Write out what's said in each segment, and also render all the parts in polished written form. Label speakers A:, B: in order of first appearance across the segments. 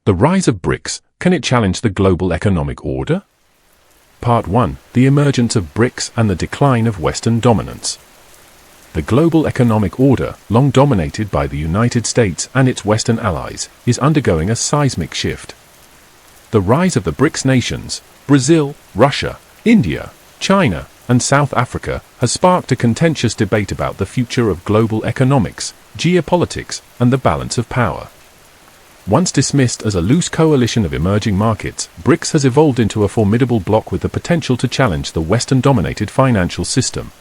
A: The rise of BRICS, can it challenge the global economic order? Part 1. The emergence of BRICS and the decline of Western dominance. The global economic order, long dominated by the United States and its Western allies, is undergoing a seismic shift. The rise of the BRICS nations, Brazil, Russia, India, China, and South Africa, has sparked a contentious debate about the future of global economics, geopolitics, and the balance of power. Once dismissed as a loose coalition of emerging markets, BRICS has evolved into a formidable bloc with the potential to challenge the Western-dominated financial system.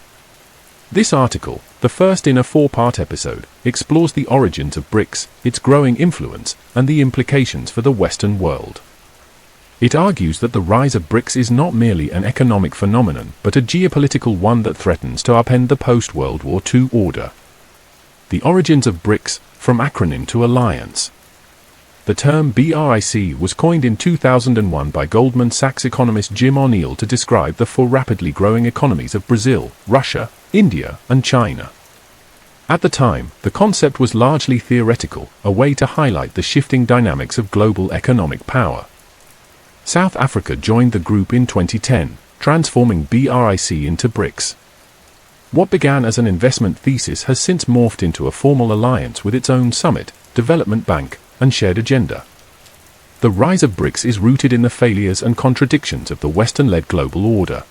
A: This article, the first in a four-part episode, explores the origins of BRICS, its growing influence, and the implications for the Western world. It argues that the rise of BRICS is not merely an economic phenomenon, but a geopolitical one that threatens to upend the post-World War II order. The origins of BRICS, from acronym to alliance. The term BRIC was coined in 2001 by Goldman Sachs economist Jim O'Neill to describe the four rapidly growing economies of Brazil, Russia, India, and China. At the time, the concept was largely theoretical, a way to highlight the shifting dynamics of global economic power. South Africa joined the group in 2010, transforming BRIC into BRICS. What began as an investment thesis has since morphed into a formal alliance with its own summit, development bank, and shared agenda. The rise of BRICS is rooted in the failures and contradictions of the Western-led global order.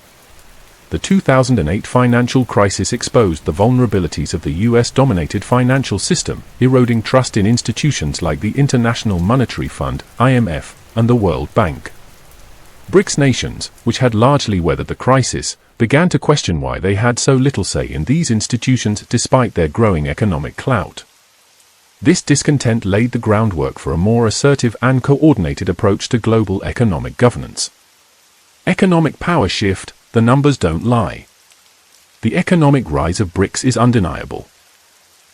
A: The 2008 financial crisis exposed the vulnerabilities of the US-dominated financial system, eroding trust in institutions like the International Monetary Fund, IMF, and the World Bank. BRICS nations, which had largely weathered the crisis, began to question why they had so little say in these institutions despite their growing economic clout. This discontent laid the groundwork for a more assertive and coordinated approach to global economic governance. Economic power shift, the numbers don't lie. The economic rise of BRICS is undeniable.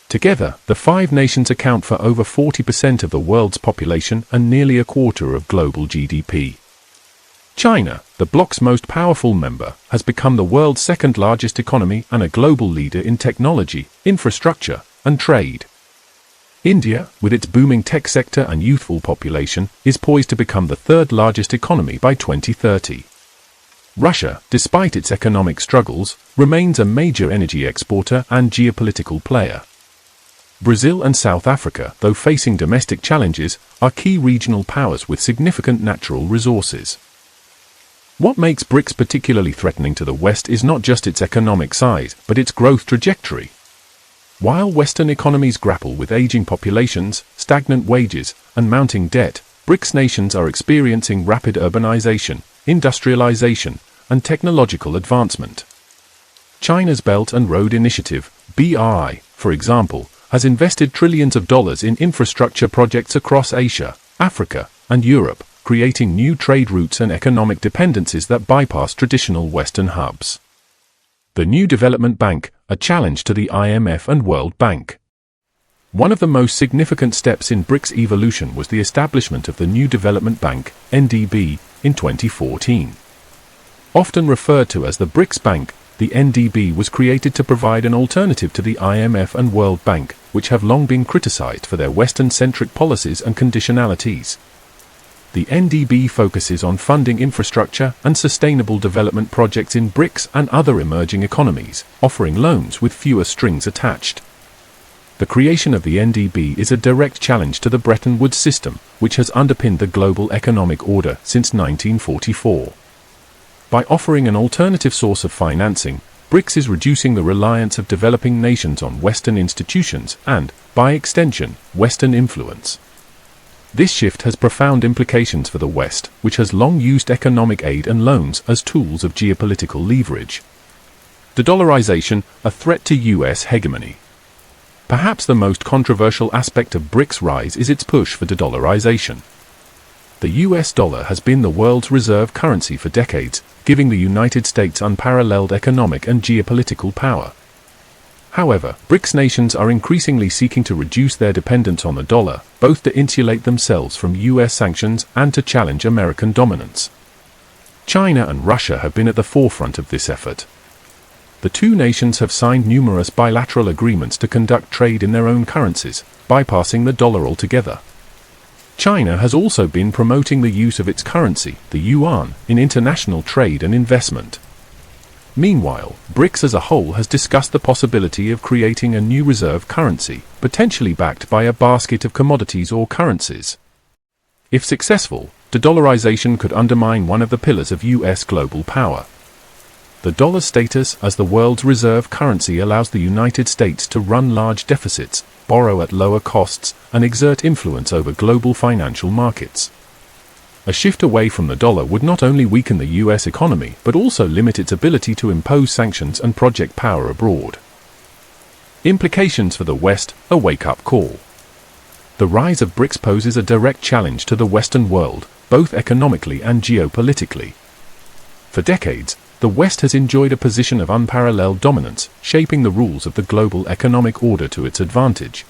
A: Together, the five nations account for over 40% of the world's population and nearly a quarter of global GDP. China, the bloc's most powerful member, has become the world's second-largest economy and a global leader in technology, infrastructure, and trade. India, with its booming tech sector and youthful population, is poised to become the third-largest economy by 2030. Russia, despite its economic struggles, remains a major energy exporter and geopolitical player. Brazil and South Africa, though facing domestic challenges, are key regional powers with significant natural resources. What makes BRICS particularly threatening to the West is not just its economic size, but its growth trajectory. While Western economies grapple with aging populations, stagnant wages, and mounting debt, BRICS nations are experiencing rapid urbanization, industrialization, and technological advancement. China's Belt and Road Initiative, BRI, for example, has invested trillions of dollars in infrastructure projects across Asia, Africa, and Europe, creating new trade routes and economic dependencies that bypass traditional Western hubs. The new development bank, a challenge to the IMF and World Bank. One of the most significant steps in BRICS evolution was the establishment of the new development bank, NDB, in 2014. Often referred to as the BRICS Bank, the NDB was created to provide an alternative to the IMF and World Bank, which have long been criticized for their Western-centric policies and conditionalities. The NDB focuses on funding infrastructure and sustainable development projects in BRICS and other emerging economies, offering loans with fewer strings attached. The creation of the NDB is a direct challenge to the Bretton Woods system, which has underpinned the global economic order since 1944. By offering an alternative source of financing, BRICS is reducing the reliance of developing nations on Western institutions and, by extension, Western influence. This shift has profound implications for the West, which has long used economic aid and loans as tools of geopolitical leverage. De-dollarization, a threat to US hegemony. Perhaps the most controversial aspect of BRICS' rise is its push for de-dollarization. The US dollar has been the world's reserve currency for decades, giving the United States unparalleled economic and geopolitical power. However, BRICS nations are increasingly seeking to reduce their dependence on the dollar, both to insulate themselves from US sanctions and to challenge American dominance. China and Russia have been at the forefront of this effort. The two nations have signed numerous bilateral agreements to conduct trade in their own currencies, bypassing the dollar altogether. China has also been promoting the use of its currency, the yuan, in international trade and investment. Meanwhile, BRICS as a whole has discussed the possibility of creating a new reserve currency, potentially backed by a basket of commodities or currencies. If successful, de-dollarization could undermine one of the pillars of US global power. The dollar's status as the world's reserve currency allows the United States to run large deficits, borrow at lower costs, and exert influence over global financial markets. A shift away from the dollar would not only weaken the US economy but also limit its ability to impose sanctions and project power abroad. Implications for the West: a wake-up call. The rise of BRICS poses a direct challenge to the Western world, both economically and geopolitically. For decades, the West has enjoyed a position of unparalleled dominance, shaping the rules of the global economic order to its advantage.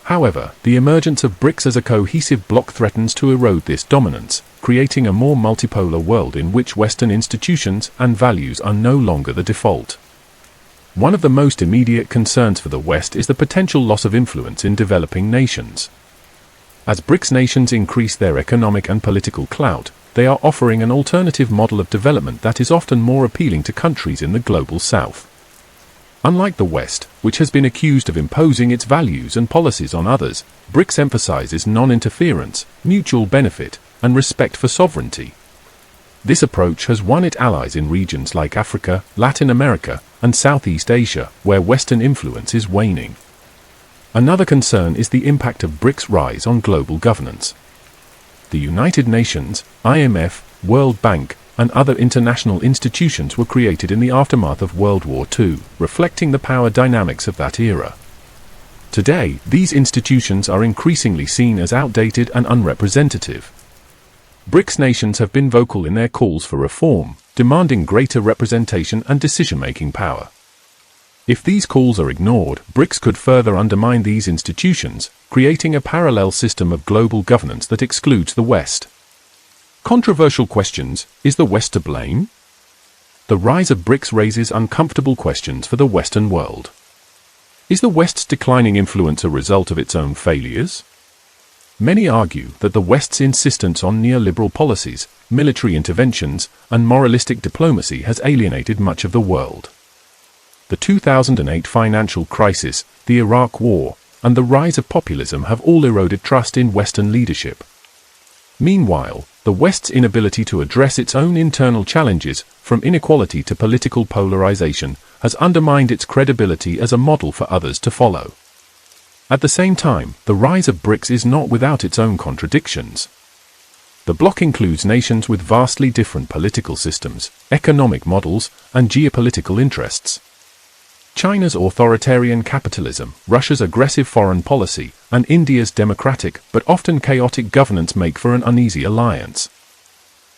A: However, the emergence of BRICS as a cohesive bloc threatens to erode this dominance, creating a more multipolar world in which Western institutions and values are no longer the default. One of the most immediate concerns for the West is the potential loss of influence in developing nations. As BRICS nations increase their economic and political clout, they are offering an alternative model of development that is often more appealing to countries in the global South. Unlike the West, which has been accused of imposing its values and policies on others, BRICS emphasizes non-interference, mutual benefit, and respect for sovereignty. This approach has won it allies in regions like Africa, Latin America, and Southeast Asia, where Western influence is waning. Another concern is the impact of BRICS' rise on global governance. The United Nations, IMF, World Bank, and other international institutions were created in the aftermath of World War II, reflecting the power dynamics of that era. Today, these institutions are increasingly seen as outdated and unrepresentative. BRICS nations have been vocal in their calls for reform, demanding greater representation and decision-making power. If these calls are ignored, BRICS could further undermine these institutions, creating a parallel system of global governance that excludes the West. Controversial questions: is the West to blame? The rise of BRICS raises uncomfortable questions for the Western world. Is the West's declining influence a result of its own failures? Many argue that the West's insistence on neoliberal policies, military interventions, and moralistic diplomacy has alienated much of the world. The 2008 financial crisis, the Iraq War, and the rise of populism have all eroded trust in Western leadership. Meanwhile, the West's inability to address its own internal challenges, from inequality to political polarization, has undermined its credibility as a model for others to follow. At the same time, the rise of BRICS is not without its own contradictions. The bloc includes nations with vastly different political systems, economic models, and geopolitical interests. China's authoritarian capitalism, Russia's aggressive foreign policy, and India's democratic but often chaotic governance make for an uneasy alliance.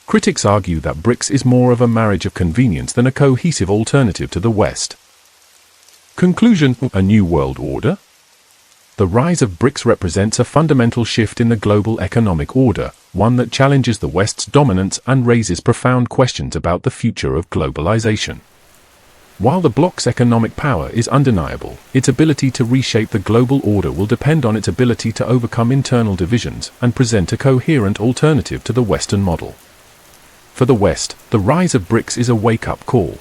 A: Critics argue that BRICS is more of a marriage of convenience than a cohesive alternative to the West. Conclusion: a new world order? The rise of BRICS represents a fundamental shift in the global economic order, one that challenges the West's dominance and raises profound questions about the future of globalization. While the bloc's economic power is undeniable, its ability to reshape the global order will depend on its ability to overcome internal divisions and present a coherent alternative to the Western model. For the West, the rise of BRICS is a wake-up call.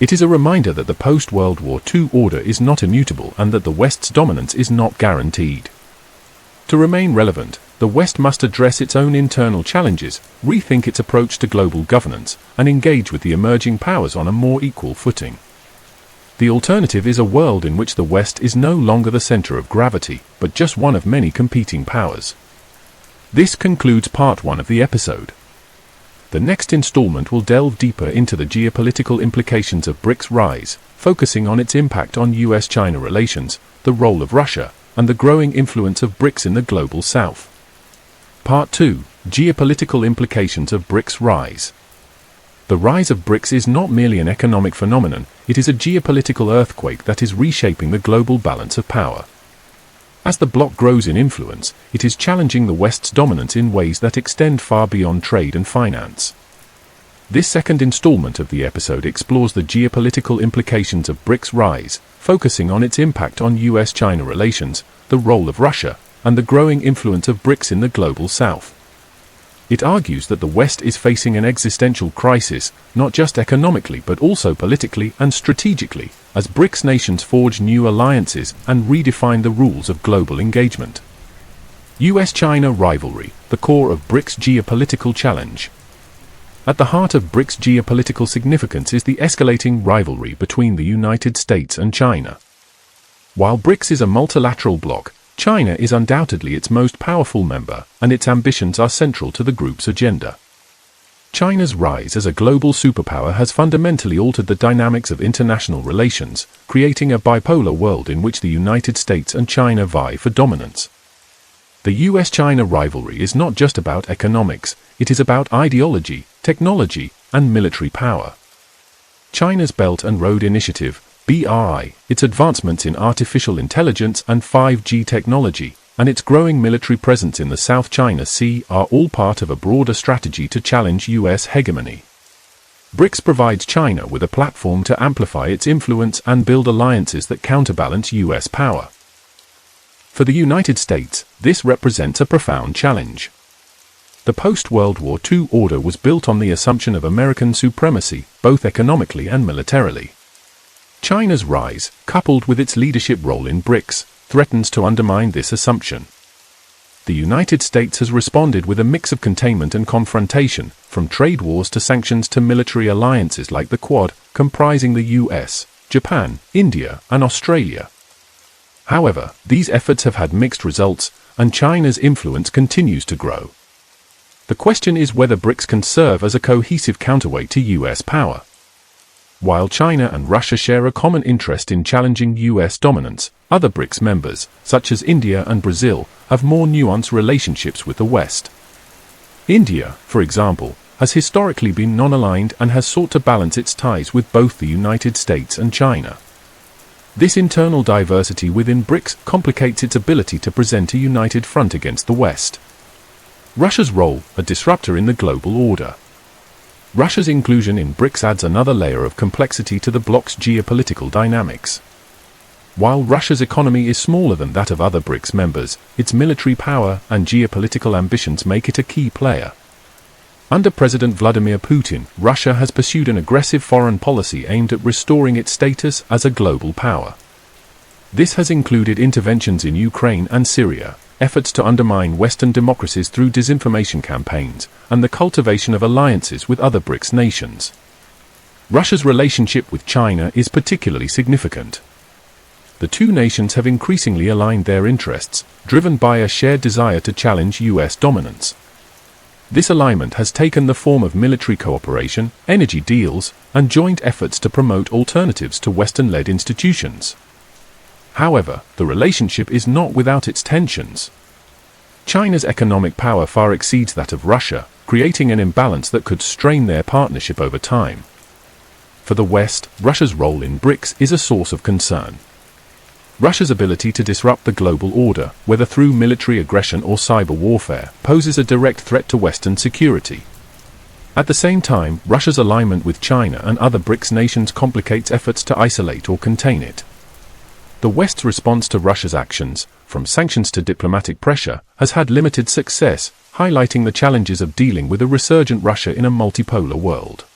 A: It is a reminder that the post-World War II order is not immutable and that the West's dominance is not guaranteed. To remain relevant, the West must address its own internal challenges, rethink its approach to global governance, and engage with the emerging powers on a more equal footing. The alternative is a world in which the West is no longer the center of gravity, but just one of many competing powers. This concludes part 1 of the episode. The next installment will delve deeper into the geopolitical implications of BRICS' rise, focusing on its impact on US-China relations, the role of Russia, and the growing influence of BRICS in the global South. Part 2: Geopolitical implications of BRICS' rise. The rise of BRICS is not merely an economic phenomenon, it is a geopolitical earthquake that is reshaping the global balance of power. As the bloc grows in influence, it is challenging the West's dominance in ways that extend far beyond trade and finance. This second installment of the episode explores the geopolitical implications of BRICS' rise, focusing on its impact on US-China relations, the role of Russia, and the growing influence of BRICS in the global south. It argues that the West is facing an existential crisis, not just economically but also politically and strategically, as BRICS nations forge new alliances and redefine the rules of global engagement. US-China rivalry, the core of BRICS geopolitical challenge. At the heart of BRICS geopolitical significance is the escalating rivalry between the United States and China. While BRICS is a multilateral bloc, China is undoubtedly its most powerful member, and its ambitions are central to the group's agenda. China's rise as a global superpower has fundamentally altered the dynamics of international relations, creating a bipolar world in which the United States and China vie for dominance. The US-China rivalry is not just about economics, it is about ideology, technology, and military power. China's Belt and Road Initiative, BRI, its advancements in artificial intelligence and 5G technology, and its growing military presence in the South China Sea are all part of a broader strategy to challenge US hegemony. BRICS provides China with a platform to amplify its influence and build alliances that counterbalance US power. For the United States, this represents a profound challenge. The post-World War II order was built on the assumption of American supremacy, both economically and militarily. China's rise, coupled with its leadership role in BRICS, threatens to undermine this assumption. The United States has responded with a mix of containment and confrontation, from trade wars to sanctions to military alliances like the Quad, comprising the US, Japan, India, and Australia. However, these efforts have had mixed results, and China's influence continues to grow. The question is whether BRICS can serve as a cohesive counterweight to US power. While China and Russia share a common interest in challenging US dominance, other BRICS members, such as India and Brazil, have more nuanced relationships with the West. India, for example, has historically been non-aligned and has sought to balance its ties with both the United States and China. This internal diversity within BRICS complicates its ability to present a united front against the West. Russia's role, a disruptor in the global order. Russia's inclusion in BRICS adds another layer of complexity to the bloc's geopolitical dynamics. While Russia's economy is smaller than that of other BRICS members, its military power and geopolitical ambitions make it a key player. Under President Vladimir Putin, Russia has pursued an aggressive foreign policy aimed at restoring its status as a global power. This has included interventions in Ukraine and Syria, efforts to undermine Western democracies through disinformation campaigns, and the cultivation of alliances with other BRICS nations. Russia's relationship with China is particularly significant. The two nations have increasingly aligned their interests, driven by a shared desire to challenge US dominance. This alignment has taken the form of military cooperation, energy deals, and joint efforts to promote alternatives to Western-led institutions. However, the relationship is not without its tensions. China's economic power far exceeds that of Russia, creating an imbalance that could strain their partnership over time. For the West, Russia's role in BRICS is a source of concern. Russia's ability to disrupt the global order, whether through military aggression or cyber warfare, poses a direct threat to Western security. At the same time, Russia's alignment with China and other BRICS nations complicates efforts to isolate or contain it. The West's response to Russia's actions, from sanctions to diplomatic pressure, has had limited success, highlighting the challenges of dealing with a resurgent Russia in a multipolar world.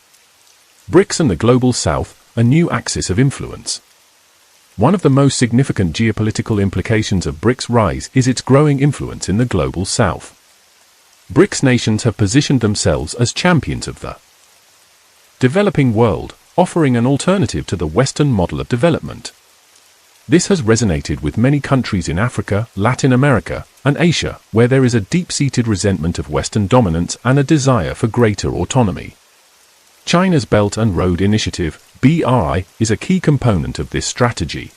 A: BRICS and the Global South, a new axis of influence. One of the most significant geopolitical implications of BRICS' rise is its growing influence in the Global South. BRICS nations have positioned themselves as champions of the developing world, offering an alternative to the Western model of development. This has resonated with many countries in Africa, Latin America, and Asia, where there is a deep-seated resentment of Western dominance and a desire for greater autonomy. China's Belt and Road Initiative, BRI, is a key component of this strategy.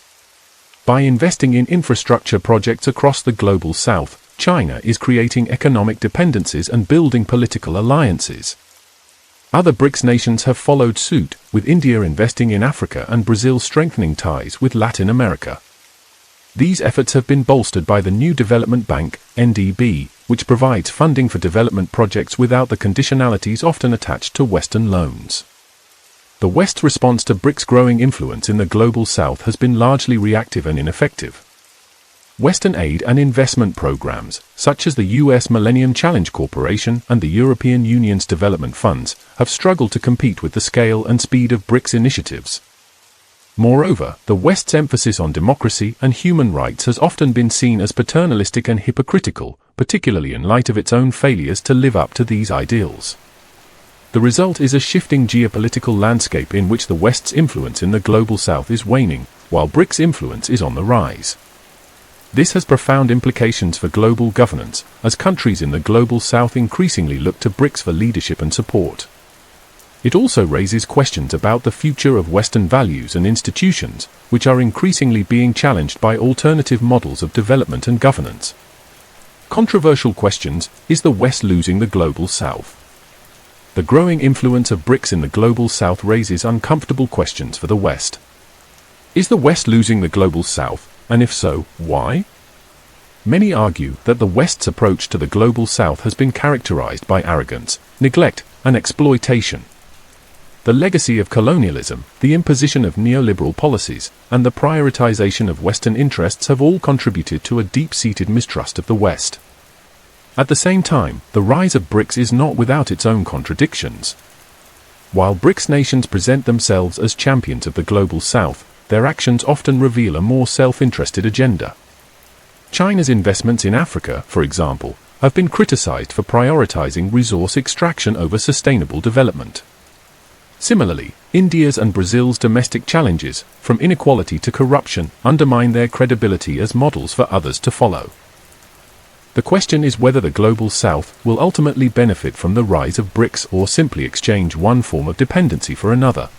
A: By investing in infrastructure projects across the Global South, China is creating economic dependencies and building political alliances. Other BRICS nations have followed suit, with India investing in Africa and Brazil strengthening ties with Latin America. These efforts have been bolstered by the New Development Bank, NDB, which provides funding for development projects without the conditionalities often attached to Western loans. The West's response to BRICS' growing influence in the Global South has been largely reactive and ineffective. Western aid and investment programs, such as the US Millennium Challenge Corporation and the European Union's development funds, have struggled to compete with the scale and speed of BRICS initiatives. Moreover, the West's emphasis on democracy and human rights has often been seen as paternalistic and hypocritical, particularly in light of its own failures to live up to these ideals. The result is a shifting geopolitical landscape in which the West's influence in the global South is waning, while BRICS' influence is on the rise. This has profound implications for global governance, as countries in the global South increasingly look to BRICS for leadership and support. It also raises questions about the future of Western values and institutions, which are increasingly being challenged by alternative models of development and governance. Controversial questions: is the West losing the global South? The growing influence of BRICS in the global South raises uncomfortable questions for the West. Is the West losing the global South, and if so, why? Many argue that the West's approach to the global South has been characterized by arrogance, neglect, and exploitation. The legacy of colonialism, the imposition of neoliberal policies, and the prioritization of Western interests have all contributed to a deep-seated mistrust of the West. At the same time, the rise of BRICS is not without its own contradictions. While BRICS nations present themselves as champions of the global South, their actions often reveal a more self-interested agenda. China's investments in Africa, for example, have been criticized for prioritizing resource extraction over sustainable development. Similarly, India's and Brazil's domestic challenges, from inequality to corruption, undermine their credibility as models for others to follow. The question is whether the global South will ultimately benefit from the rise of BRICS or simply exchange one form of dependency for another.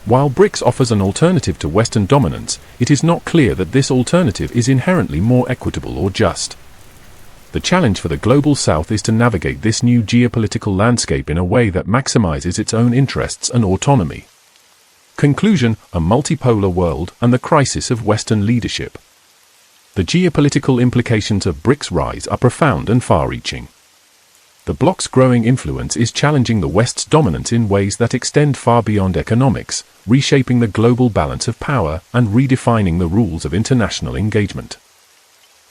A: While BRICS offers an alternative to Western dominance, it is not clear that this alternative is inherently more equitable or just. The challenge for the global South is to navigate this new geopolitical landscape in a way that maximizes its own interests and autonomy. Conclusion: a multipolar world and the crisis of Western leadership. The geopolitical implications of BRICS' rise are profound and far-reaching. The bloc's growing influence is challenging the West's dominance in ways that extend far beyond economics, reshaping the global balance of power and redefining the rules of international engagement.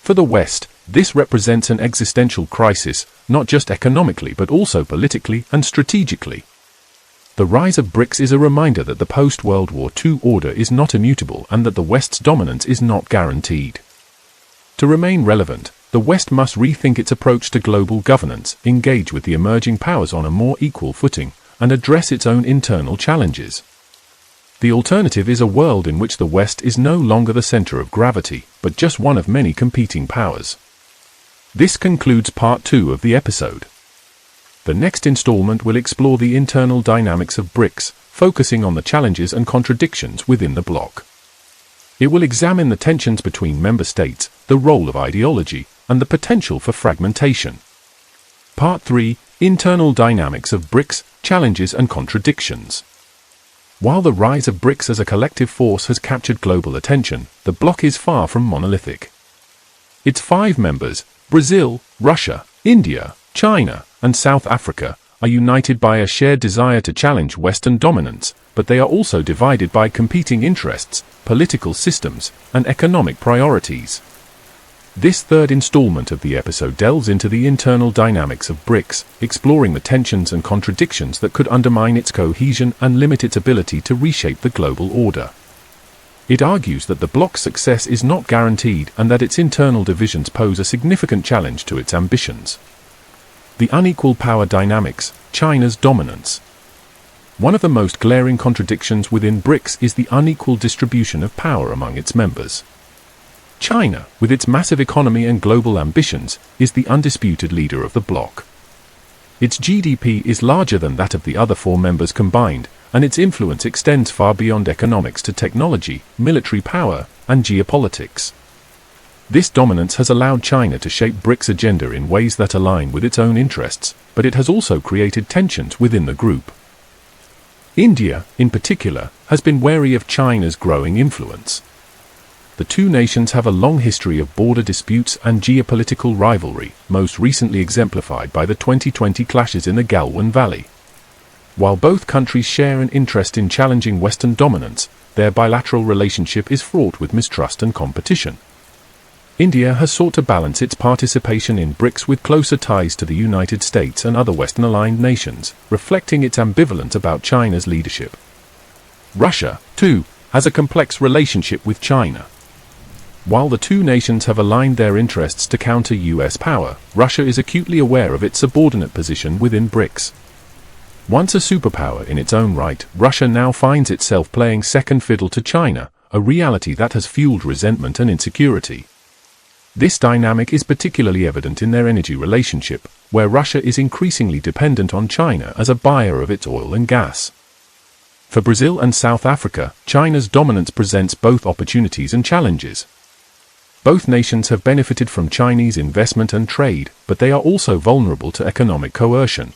A: For the West, this represents an existential crisis, not just economically but also politically and strategically. The rise of BRICS is a reminder that the post-World War II order is not immutable and that the West's dominance is not guaranteed. To remain relevant, the West must rethink its approach to global governance, engage with the emerging powers on a more equal footing, and address its own internal challenges. The alternative is a world in which the West is no longer the center of gravity, but just one of many competing powers. This concludes part 2 of the episode. The next installment will explore the internal dynamics of BRICS, focusing on the challenges and contradictions within the bloc. It will examine the tensions between member states, the role of ideology, and the potential for fragmentation. Part 3: Internal Dynamics of BRICS, Challenges and Contradictions. While the rise of BRICS as a collective force has captured global attention, the bloc is far from monolithic. Its 5 members, Brazil, Russia, India, China, and South Africa, are united by a shared desire to challenge Western dominance, but they are also divided by competing interests, political systems, and economic priorities. This third installment of the episode delves into the internal dynamics of BRICS, exploring the tensions and contradictions that could undermine its cohesion and limit its ability to reshape the global order. It argues that the bloc's success is not guaranteed and that its internal divisions pose a significant challenge to its ambitions. The unequal power dynamics, China's dominance. One of the most glaring contradictions within BRICS is the unequal distribution of power among its members. China, with its massive economy and global ambitions, is the undisputed leader of the bloc. Its GDP is larger than that of the other 4 members combined, and its influence extends far beyond economics to technology, military power, and geopolitics. This dominance has allowed China to shape BRICS' agenda in ways that align with its own interests, but it has also created tensions within the group. India, in particular, has been wary of China's growing influence. The two nations have a long history of border disputes and geopolitical rivalry, most recently exemplified by the 2020 clashes in the Galwan Valley. While both countries share an interest in challenging Western dominance, their bilateral relationship is fraught with mistrust and competition. India has sought to balance its participation in BRICS with closer ties to the United States and other Western-aligned nations, reflecting its ambivalence about China's leadership. Russia, too, has a complex relationship with China. While the two nations have aligned their interests to counter US power, Russia is acutely aware of its subordinate position within BRICS. Once a superpower in its own right, Russia now finds itself playing second fiddle to China, a reality that has fueled resentment and insecurity. This dynamic is particularly evident in their energy relationship, where Russia is increasingly dependent on China as a buyer of its oil and gas. For Brazil and South Africa, China's dominance presents both opportunities and challenges. Both nations have benefited from Chinese investment and trade, but they are also vulnerable to economic coercion.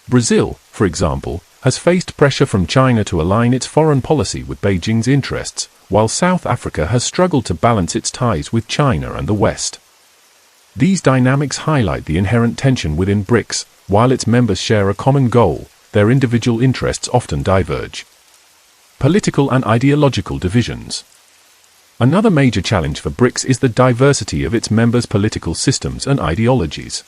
A: Brazil, for example, has faced pressure from China to align its foreign policy with Beijing's interests, while South Africa has struggled to balance its ties with China and the West. These dynamics highlight the inherent tension within BRICS. While its members share a common goal, their individual interests often diverge. Political and ideological divisions. Another major challenge for BRICS is the diversity of its members' political systems and ideologies.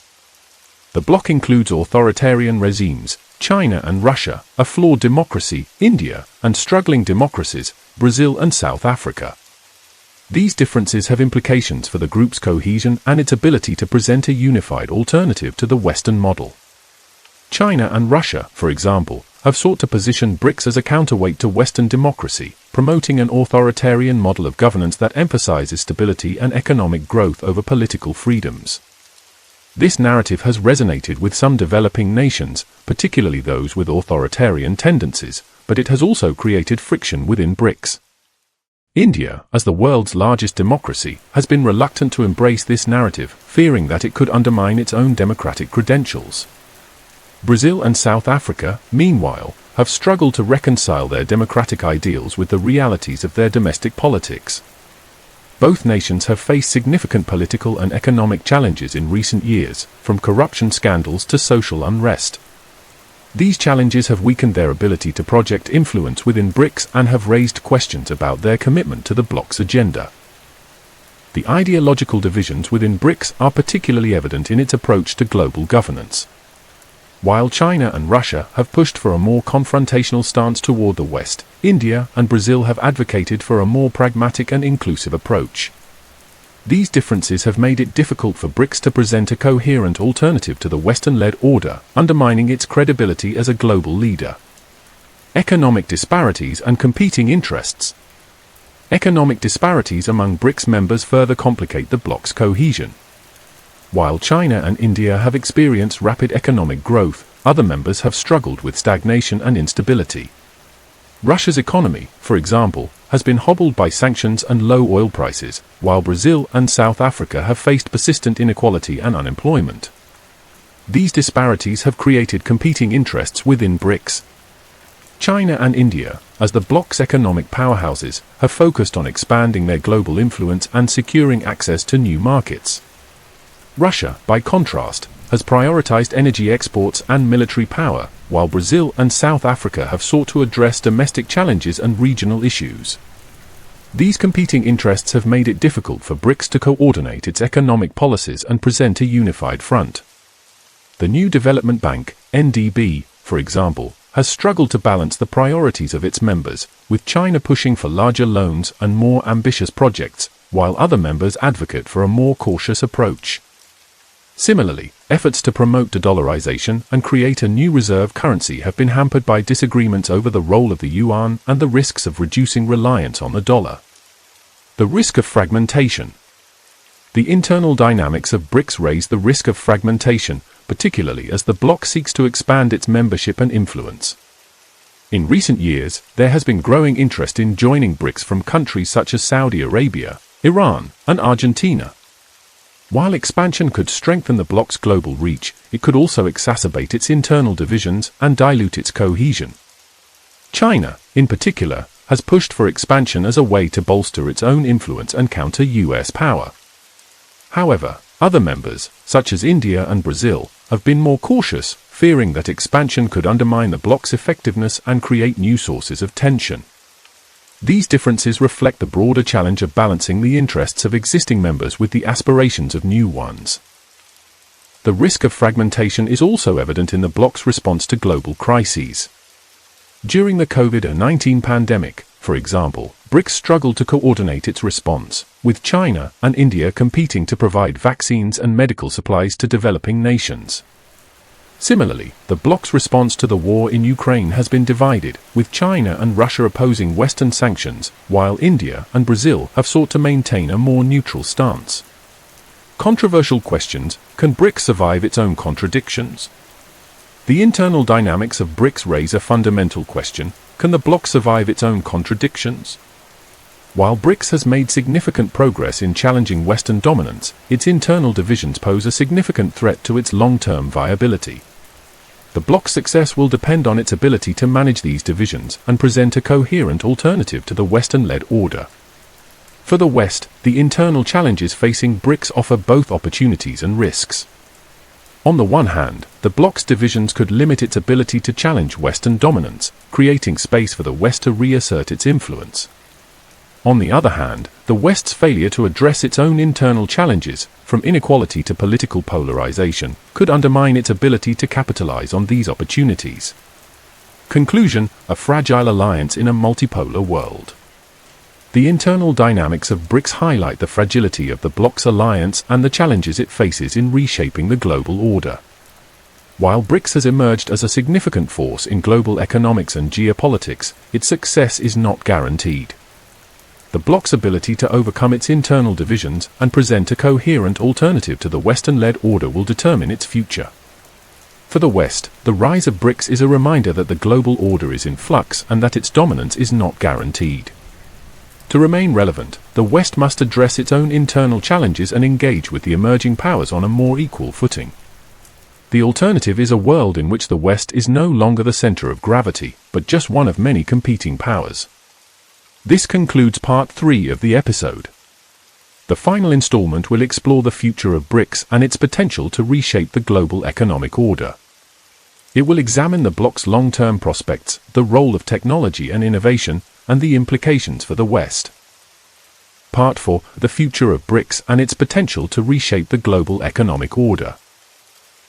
A: The bloc includes authoritarian regimes, China and Russia, a flawed democracy, India, and struggling democracies, Brazil and South Africa. These differences have implications for the group's cohesion and its ability to present a unified alternative to the Western model. China and Russia, for example, have sought to position BRICS as a counterweight to Western democracy, promoting an authoritarian model of governance that emphasizes stability and economic growth over political freedoms. This narrative has resonated with some developing nations, particularly those with authoritarian tendencies, but it has also created friction within BRICS. India, as the world's largest democracy, has been reluctant to embrace this narrative, fearing that it could undermine its own democratic credentials. Brazil and South Africa, meanwhile, have struggled to reconcile their democratic ideals with the realities of their domestic politics. Both nations have faced significant political and economic challenges in recent years, from corruption scandals to social unrest. These challenges have weakened their ability to project influence within BRICS and have raised questions about their commitment to the bloc's agenda. The ideological divisions within BRICS are particularly evident in its approach to global governance. While China and Russia have pushed for a more confrontational stance toward the West, India and Brazil have advocated for a more pragmatic and inclusive approach. These differences have made it difficult for BRICS to present a coherent alternative to the Western-led order, undermining its credibility as a global leader. Economic disparities and competing interests. Economic disparities among BRICS members further complicate the bloc's cohesion. While China and India have experienced rapid economic growth, other members have struggled with stagnation and instability. Russia's economy, for example, has been hobbled by sanctions and low oil prices, while Brazil and South Africa have faced persistent inequality and unemployment. These disparities have created competing interests within BRICS. China and India, as the bloc's economic powerhouses, have focused on expanding their global influence and securing access to new markets. Russia, by contrast, has prioritized energy exports and military power, while Brazil and South Africa have sought to address domestic challenges and regional issues. These competing interests have made it difficult for BRICS to coordinate its economic policies and present a unified front. The New Development Bank, NDB, for example, has struggled to balance the priorities of its members, with China pushing for larger loans and more ambitious projects, while other members advocate for a more cautious approach. Similarly, efforts to promote de-dollarization and create a new reserve currency have been hampered by disagreements over the role of the yuan and the risks of reducing reliance on the dollar. The risk of fragmentation. The internal dynamics of BRICS raise the risk of fragmentation, particularly as the bloc seeks to expand its membership and influence. In recent years, there has been growing interest in joining BRICS from countries such as Saudi Arabia, Iran, and Argentina. While expansion could strengthen the bloc's global reach, it could also exacerbate its internal divisions and dilute its cohesion. China, in particular, has pushed for expansion as a way to bolster its own influence and counter US power. However, other members, such as India and Brazil, have been more cautious, fearing that expansion could undermine the bloc's effectiveness and create new sources of tension. These differences reflect the broader challenge of balancing the interests of existing members with the aspirations of new ones. The risk of fragmentation is also evident in the bloc's response to global crises. During the COVID-19 pandemic, for example, BRICS struggled to coordinate its response, with China and India competing to provide vaccines and medical supplies to developing nations. Similarly, the bloc's response to the war in Ukraine has been divided, with China and Russia opposing Western sanctions, while India and Brazil have sought to maintain a more neutral stance. Controversial questions: can BRICS survive its own contradictions? The internal dynamics of BRICS raise a fundamental question: can the bloc survive its own contradictions? While BRICS has made significant progress in challenging Western dominance, its internal divisions pose a significant threat to its long-term viability. The bloc's success will depend on its ability to manage these divisions and present a coherent alternative to the Western-led order. For the West, the internal challenges facing BRICS offer both opportunities and risks. On the one hand, the bloc's divisions could limit its ability to challenge Western dominance, creating space for the West to reassert its influence. On the other hand, the West's failure to address its own internal challenges, from inequality to political polarization, could undermine its ability to capitalize on these opportunities. Conclusion: a fragile alliance in a multipolar world. The internal dynamics of BRICS highlight the fragility of the bloc's alliance and the challenges it faces in reshaping the global order. While BRICS has emerged as a significant force in global economics and geopolitics, its success is not guaranteed. The bloc's ability to overcome its internal divisions and present a coherent alternative to the Western-led order will determine its future. For the West, the rise of BRICS is a reminder that the global order is in flux and that its dominance is not guaranteed. To remain relevant, the West must address its own internal challenges and engage with the emerging powers on a more equal footing. The alternative is a world in which the West is no longer the center of gravity, but just one of many competing powers. This concludes part 3 of the episode. The final installment will explore the future of BRICS and its potential to reshape the global economic order. It will examine the bloc's long-term prospects, the role of technology and innovation, and the implications for the West. Part 4: the future of BRICS and its potential to reshape the global economic order.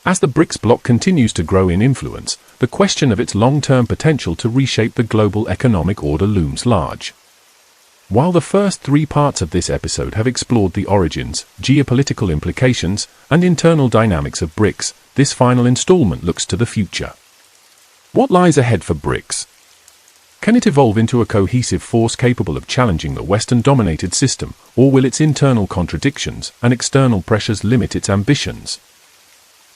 A: As the BRICS bloc continues to grow in influence, the question of its long-term potential to reshape the global economic order looms large. While the first 3 parts of this episode have explored the origins, geopolitical implications, and internal dynamics of BRICS, this final installment looks to the future. What lies ahead for BRICS? Can it evolve into a cohesive force capable of challenging the Western-dominated system, or will its internal contradictions and external pressures limit its ambitions?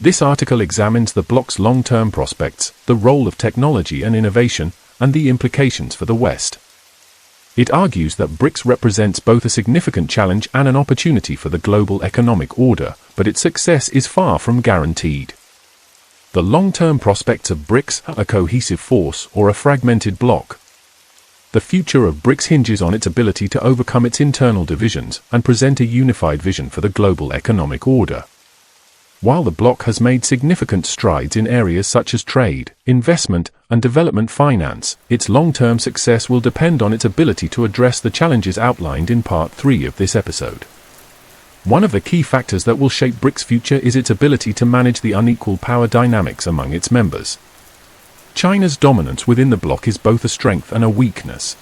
A: This article examines the bloc's long-term prospects, the role of technology and innovation, and the implications for the West. It argues that BRICS represents both a significant challenge and an opportunity for the global economic order, but its success is far from guaranteed. The long-term prospects of BRICS: a cohesive force or a fragmented bloc. The future of BRICS hinges on its ability to overcome its internal divisions and present a unified vision for the global economic order. While the bloc has made significant strides in areas such as trade, investment, and development finance, its long-term success will depend on its ability to address the challenges outlined in Part 3 of this episode. One of the key factors that will shape BRICS' future is its ability to manage the unequal power dynamics among its members. China's dominance within the bloc is both a strength and a weakness.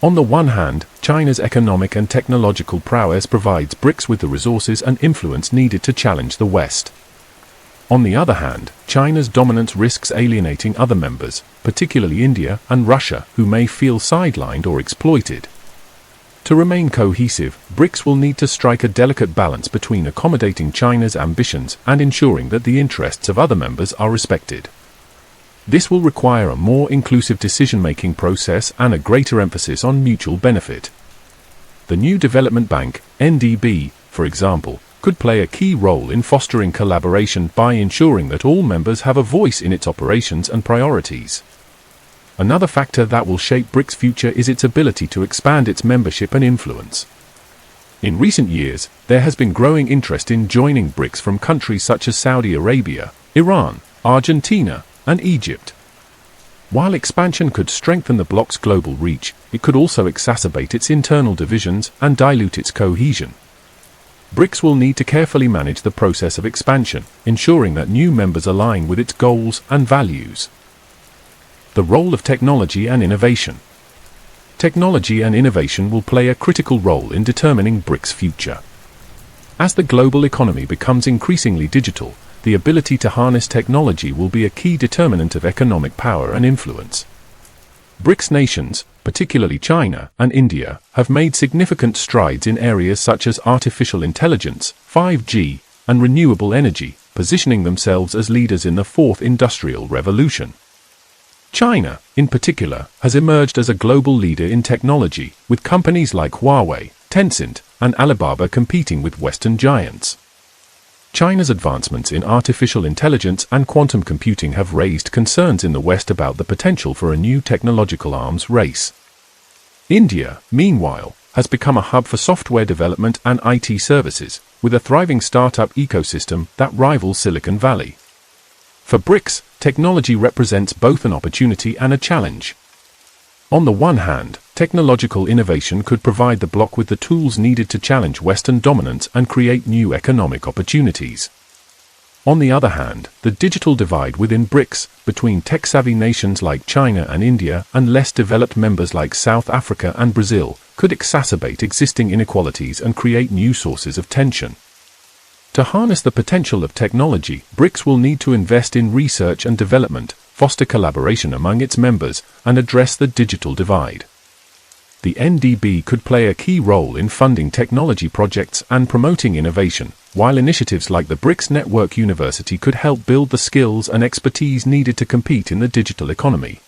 A: On the one hand, China's economic and technological prowess provides BRICS with the resources and influence needed to challenge the West. On the other hand, China's dominance risks alienating other members, particularly India and Russia, who may feel sidelined or exploited. To remain cohesive, BRICS will need to strike a delicate balance between accommodating China's ambitions and ensuring that the interests of other members are respected. This will require a more inclusive decision-making process and a greater emphasis on mutual benefit. The new development bank, NDB, for example, could play a key role in fostering collaboration by ensuring that all members have a voice in its operations and priorities. Another factor that will shape BRICS' future is its ability to expand its membership and influence. In recent years, there has been growing interest in joining BRICS from countries such as Saudi Arabia, Iran, Argentina, and Egypt. While expansion could strengthen the bloc's global reach, it could also exacerbate its internal divisions and dilute its cohesion. BRICS will need to carefully manage the process of expansion, ensuring that new members align with its goals and values. The role of technology and innovation. Technology and innovation will play a critical role in determining BRICS' future. As the global economy becomes increasingly digital, the ability to harness technology will be a key determinant of economic power and influence. BRICS nations, particularly China and India, have made significant strides in areas such as artificial intelligence, 5G, and renewable energy, positioning themselves as leaders in the fourth industrial revolution. China, in particular, has emerged as a global leader in technology, with companies like Huawei, Tencent, and Alibaba competing with Western giants. China's advancements in artificial intelligence and quantum computing have raised concerns in the West about the potential for a new technological arms race. India, meanwhile, has become a hub for software development and IT services, with a thriving startup ecosystem that rivals Silicon Valley. For BRICS, technology represents both an opportunity and a challenge. On the one hand, technological innovation could provide the bloc with the tools needed to challenge Western dominance and create new economic opportunities. On the other hand, the digital divide within BRICS, between tech-savvy nations like China and India and less developed members like South Africa and Brazil, could exacerbate existing inequalities and create new sources of tension. To harness the potential of technology, BRICS will need to invest in research and development, foster collaboration among its members, and address the digital divide. The NDB could play a key role in funding technology projects and promoting innovation, while initiatives like the BRICS Network University could help build the skills and expertise needed to compete in the digital economy.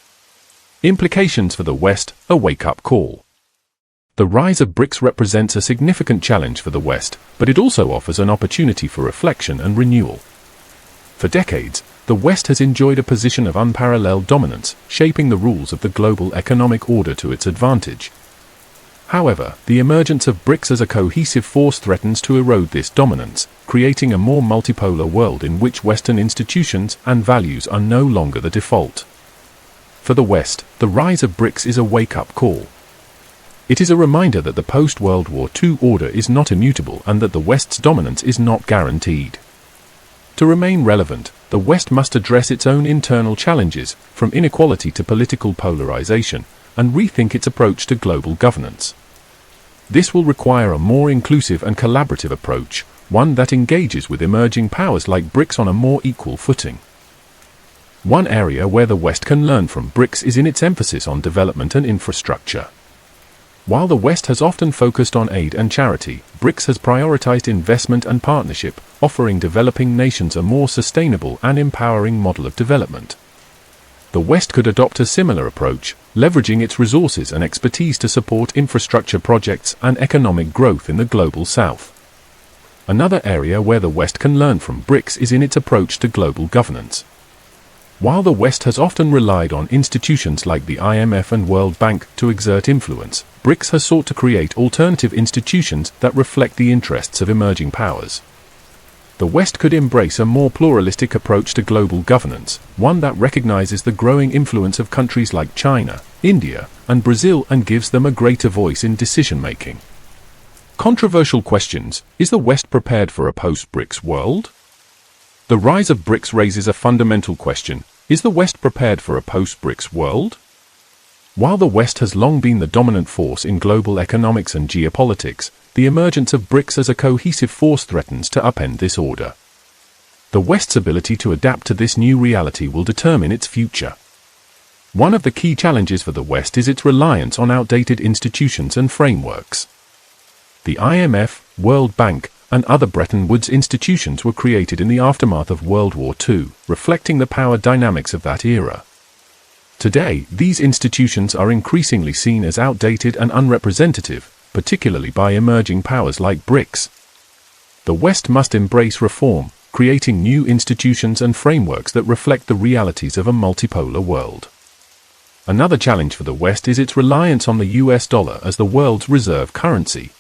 A: Implications for the West: a wake-up call. The rise of BRICS represents a significant challenge for the West, but it also offers an opportunity for reflection and renewal. For decades, the West has enjoyed a position of unparalleled dominance, shaping the rules of the global economic order to its advantage. However, the emergence of BRICS as a cohesive force threatens to erode this dominance, creating a more multipolar world in which Western institutions and values are no longer the default. For the West, the rise of BRICS is a wake-up call. It is a reminder that the post-World War II order is not immutable and that the West's dominance is not guaranteed. To remain relevant, the West must address its own internal challenges, from inequality to political polarization, and rethink its approach to global governance. This will require a more inclusive and collaborative approach, one that engages with emerging powers like BRICS on a more equal footing. One area where the West can learn from BRICS is in its emphasis on development and infrastructure. While the West has often focused on aid and charity, BRICS has prioritized investment and partnership, offering developing nations a more sustainable and empowering model of development. The West could adopt a similar approach, leveraging its resources and expertise to support infrastructure projects and economic growth in the global South. Another area where the West can learn from BRICS is in its approach to global governance. While the West has often relied on institutions like the IMF and World Bank to exert influence, BRICS has sought to create alternative institutions that reflect the interests of emerging powers. The West could embrace a more pluralistic approach to global governance, one that recognizes the growing influence of countries like China, India, and Brazil and gives them a greater voice in decision-making. Controversial questions: is the West prepared for a post-BRICS world? The rise of BRICS raises a fundamental question: is the West prepared for a post-BRICS world? While the West has long been the dominant force in global economics and geopolitics, the emergence of BRICS as a cohesive force threatens to upend this order. The West's ability to adapt to this new reality will determine its future. One of the key challenges for the West is its reliance on outdated institutions and frameworks. The IMF, World Bank, and other Bretton Woods institutions were created in the aftermath of World War II, reflecting the power dynamics of that era. Today, these institutions are increasingly seen as outdated and unrepresentative, particularly by emerging powers like BRICS. The West must embrace reform, creating new institutions and frameworks that reflect the realities of a multipolar world. Another challenge for the West is its reliance on the US dollar as the world's reserve currency.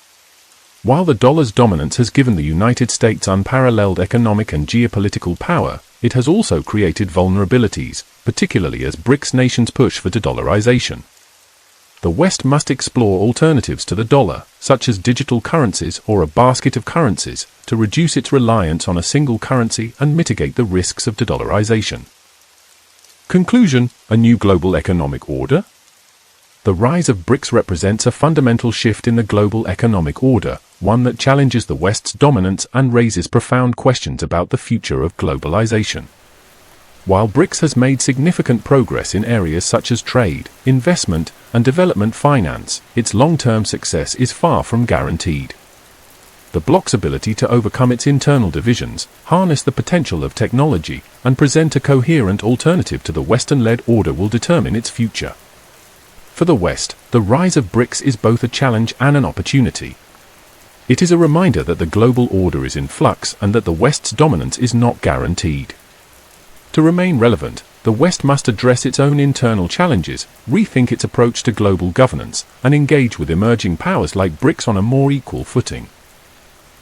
A: While the dollar's dominance has given the United States unparalleled economic and geopolitical power, it has also created vulnerabilities, particularly as BRICS nations push for de-dollarization. The West must explore alternatives to the dollar, such as digital currencies or a basket of currencies, to reduce its reliance on a single currency and mitigate the risks of de-dollarization. Conclusion: a new global economic order? The rise of BRICS represents a fundamental shift in the global economic order, one that challenges the West's dominance and raises profound questions about the future of globalization. While BRICS has made significant progress in areas such as trade, investment, and development finance, its long-term success is far from guaranteed. The bloc's ability to overcome its internal divisions, harness the potential of technology, and present a coherent alternative to the Western-led order will determine its future. For the West, the rise of BRICS is both a challenge and an opportunity. It is a reminder that the global order is in flux and that the West's dominance is not guaranteed. To remain relevant, the West must address its own internal challenges, rethink its approach to global governance, and engage with emerging powers like BRICS on a more equal footing.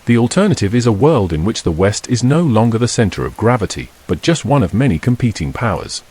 A: The alternative is a world in which the West is no longer the center of gravity, but just one of many competing powers.